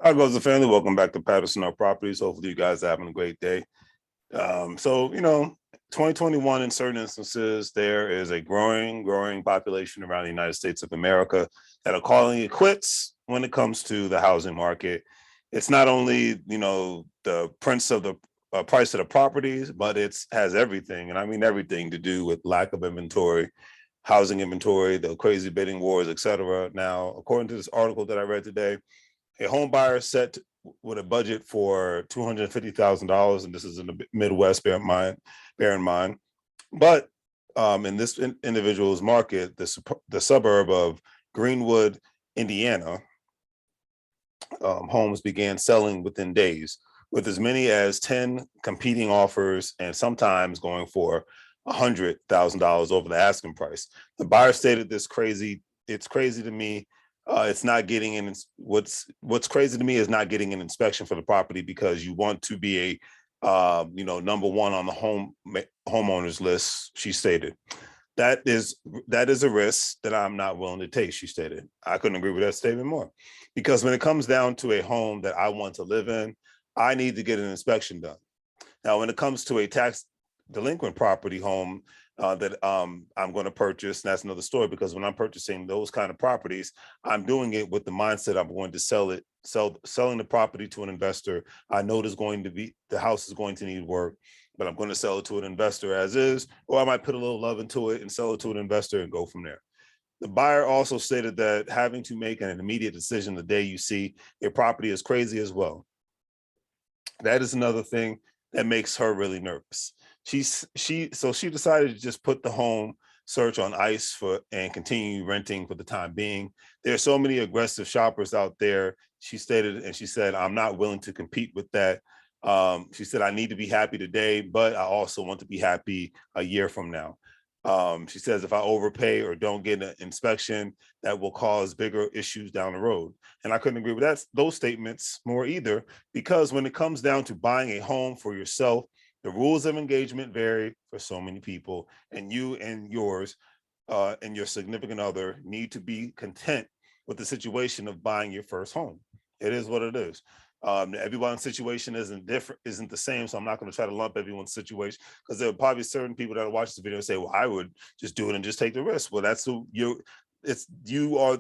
Hi, goes the family. Welcome back to Patterson Properties. Hopefully, you guys are having a great day. 2021, in certain instances, there is a growing population around the United States of America that are calling it quits when it comes to the housing market. It's not only, the prince of the price of the properties, but it's has everything, and I mean everything, to do with lack of inventory, housing inventory, the crazy bidding wars, etc. Now, according to this article that I read today, a home buyer set with a budget for $250,000, and this is in the Midwest. Bear in mind. But in this individual's market, the suburb of Greenwood, Indiana, homes began selling within days, with as many as 10 competing offers, and sometimes going for $100,000 over the asking price. The buyer stated, "This crazy. It's crazy to me. It's not getting in. What's crazy to me is not getting an inspection for the property because you want to be a number one on the homeowners list," she stated. That is a risk that I'm not willing to take, she stated. I couldn't agree with that statement more. Because when it comes down to a home that I want to live in, I need to get an inspection done. Now, when it comes to a tax delinquent property home that I'm going to purchase, and that's another story, because when I'm purchasing those kind of properties, I'm doing it with the mindset I'm going to selling the property to an investor. I know the house is going to need work, but I'm going to sell it to an investor as is, or I might put a little love into it and sell it to an investor and go from there. The buyer also stated that having to make an immediate decision the day you see your property is crazy as well. That is another thing that makes her really nervous. She decided to just put the home search on ice for and continue renting for the time being. There are so many aggressive shoppers out there, she stated, and she said, "I'm not willing to compete with that." She said, "I need to be happy today, but I also want to be happy a year from now." She says, "If I overpay or don't get an inspection, that will cause bigger issues down the road." And I couldn't agree with those statements more either, because when it comes down to buying a home for yourself, the rules of engagement vary for so many people, and you and yours and your significant other need to be content with the situation of buying your first home. It is what it is. Everyone's situation isn't the same, so I'm not going to try to lump everyone's situation, because there are probably certain people that will watch this video and say, "Well, I would just do it and just take the risk." Well, that's who you. It's you are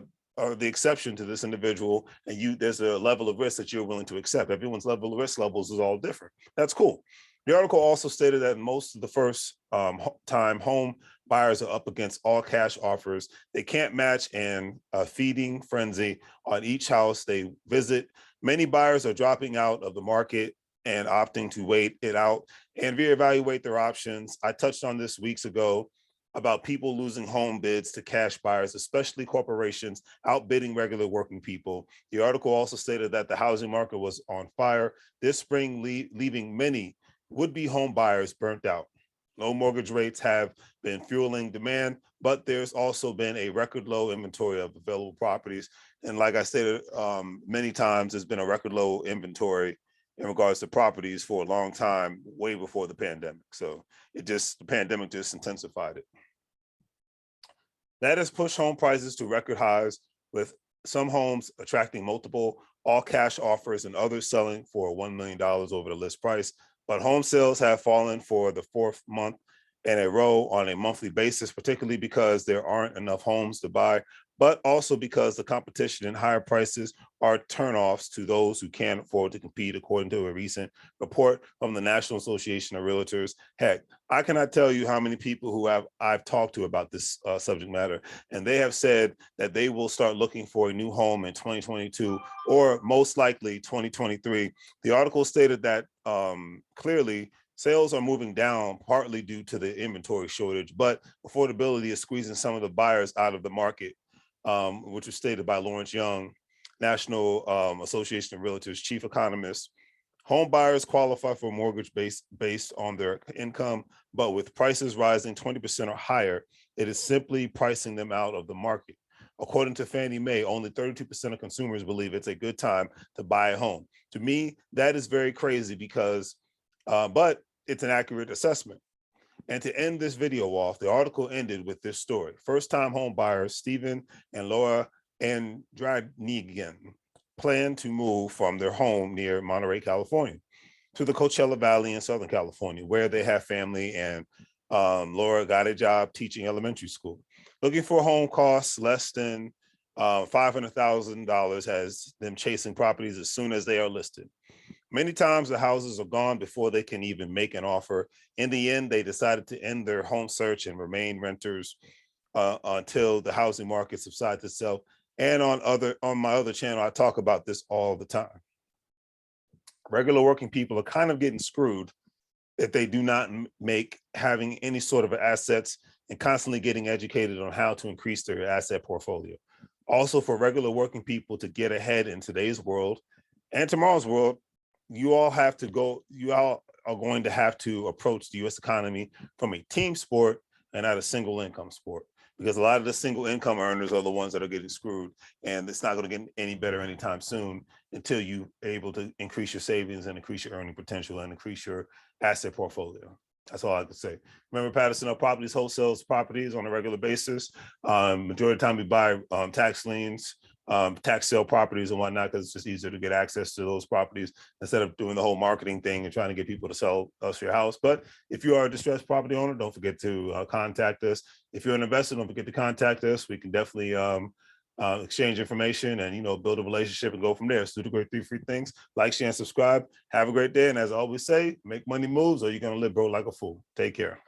the exception to this individual, and there's a level of risk that you're willing to accept. Everyone's level of risk levels is all different. That's cool. The article also stated that most of the first time home buyers are up against all cash offers. They can't match, and a feeding frenzy on each house they visit. Many buyers are dropping out of the market and opting to wait it out and reevaluate their options. I touched on this weeks ago about people losing home bids to cash buyers, especially corporations outbidding regular working people. The article also stated that the housing market was on fire this spring, leaving many would-be home buyers burnt out. Low mortgage rates have been fueling demand, but there's also been a record low inventory of available properties. And like I stated many times, there's been a record low inventory in regards to properties for a long time, way before the pandemic. So the pandemic just intensified it. That has pushed home prices to record highs, with some homes attracting multiple all cash offers and others selling for $1 million over the list price. But home sales have fallen for the fourth month in a row on a monthly basis, particularly because there aren't enough homes to buy, but also because the competition and higher prices are turnoffs to those who can't afford to compete, according to a recent report from the National Association of Realtors. Heck, I cannot tell you how many people who I've talked to about this subject matter, and they have said that they will start looking for a new home in 2022 or most likely 2023. The article stated that clearly sales are moving down partly due to the inventory shortage, but affordability is squeezing some of the buyers out of the market, which was stated by Lawrence Young, National Association of Realtors chief economist. Home buyers qualify for a mortgage based on their income, but with prices rising 20% or higher, it is simply pricing them out of the market. According to Fannie Mae, only 32% of consumers believe it's a good time to buy a home. To me, that is very crazy because, but it's an accurate assessment. And to end this video off, the article ended with this story. First-time home buyers, Stephen and Laura Andradnigan, plan to move from their home near Monterey, California, to the Coachella Valley in Southern California, where they have family. And Laura got a job teaching elementary school. Looking for a home costs less than $500,000 has them chasing properties as soon as they are listed. Many times the houses are gone before they can even make an offer. In the end, they decided to end their home search and remain renters until the housing market subsides itself. And on my other channel, I talk about this all the time. Regular working people are kind of getting screwed if they do not make having any sort of assets and constantly getting educated on how to increase their asset portfolio. Also, for regular working people to get ahead in today's world and tomorrow's world, you all are going to have to approach the US economy from a team sport and not a single income sport, because a lot of the single income earners are the ones that are getting screwed, and it's not going to get any better anytime soon until you're able to increase your savings and increase your earning potential and increase your asset portfolio. That's all I could say. Remember, Patterson Up Properties wholesales properties on a regular basis. Majority of the time we buy tax liens, tax sale properties and whatnot, because it's just easier to get access to those properties instead of doing the whole marketing thing and trying to get people to sell us your house. But if you are a distressed property owner, don't forget to contact us. If you're an investor, don't forget to contact us. We can definitely exchange information and build a relationship and go from there. So do the great 3 free things: like, share, and subscribe. Have a great day, and as I always say, make money moves or you're gonna live broke like a fool. Take care.